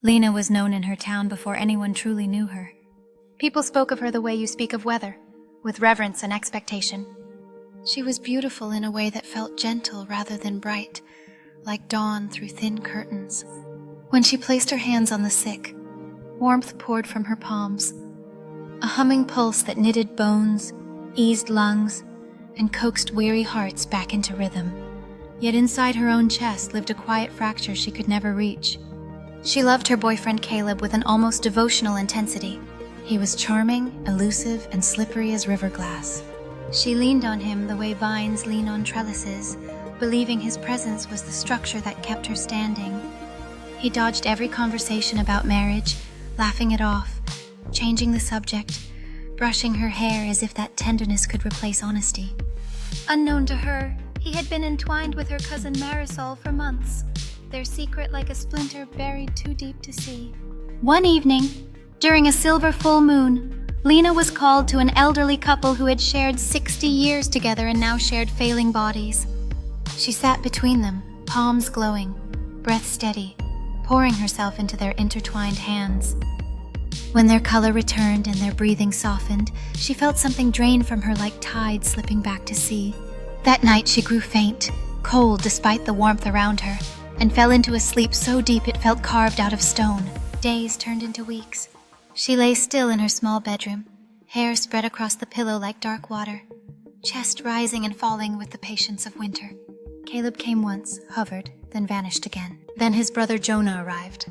Lena was known in her town before anyone truly knew her. People spoke of her the way you speak of weather, with reverence and expectation. She was beautiful in a way that felt gentle rather than bright, like dawn through thin curtains. When she placed her hands on the sick, warmth poured from her palms, a humming pulse that knitted bones, eased lungs, and coaxed weary hearts back into rhythm. Yet inside her own chest lived a quiet fracture she could never reach. She loved her boyfriend Caleb with an almost devotional intensity. He was charming, elusive, and slippery as river glass. She leaned on him the way vines lean on trellises, believing his presence was the structure that kept her standing. He dodged every conversation about marriage, laughing it off, changing the subject, brushing her hair as if that tenderness could replace honesty. Unknown to her, he had been entwined with her cousin Marisol for months, their secret like a splinter buried too deep to see. One evening, during a silver full moon, Lena was called to an elderly couple who had shared 60 years together and now shared failing bodies. She sat between them, palms glowing, breath steady, pouring herself into their intertwined hands. When their color returned and their breathing softened, she felt something drain from her like tide slipping back to sea. That night she grew faint, cold despite the warmth around her, and fell into a sleep so deep it felt carved out of stone. Days turned into weeks. She lay still in her small bedroom, hair spread across the pillow like dark water, chest rising and falling with the patience of winter. Caleb came once, hovered, then vanished again. Then his brother Jonah arrived.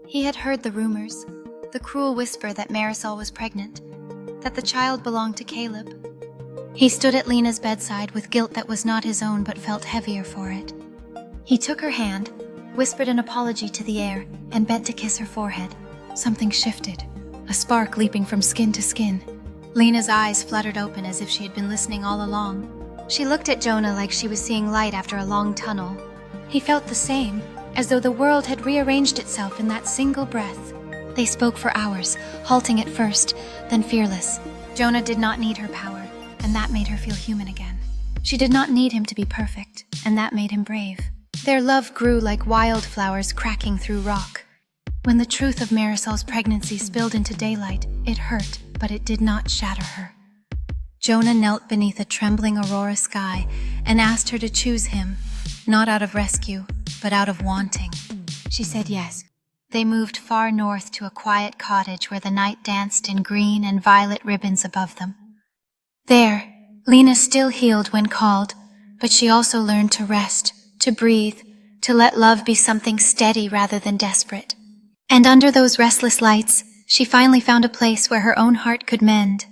He had heard the rumors, the cruel whisper that Marisol was pregnant, that the child belonged to Caleb. He stood at Lena's bedside with guilt that was not his own but felt heavier for it. He took her hand, whispered an apology to the air, and bent to kiss her forehead. Something shifted, a spark leaping from skin to skin. Lena's eyes fluttered open as if she had been listening all along. She looked at Jonah like she was seeing light after a long tunnel. He felt the same, as though the world had rearranged itself in that single breath. They spoke for hours, halting at first, then fearless. Jonah did not need her power, and that made her feel human again. She did not need him to be perfect, and that made him brave. Their love grew like wildflowers cracking through rock. When the truth of Marisol's pregnancy spilled into daylight, it hurt, but it did not shatter her. Jonah knelt beneath a trembling aurora sky and asked her to choose him, not out of rescue, but out of wanting. She said yes. They moved far north to a quiet cottage where the night danced in green and violet ribbons above them. There, Lena still healed when called, but she also learned to rest, to breathe, to let love be something steady rather than desperate. And under those restless lights, she finally found a place where her own heart could mend.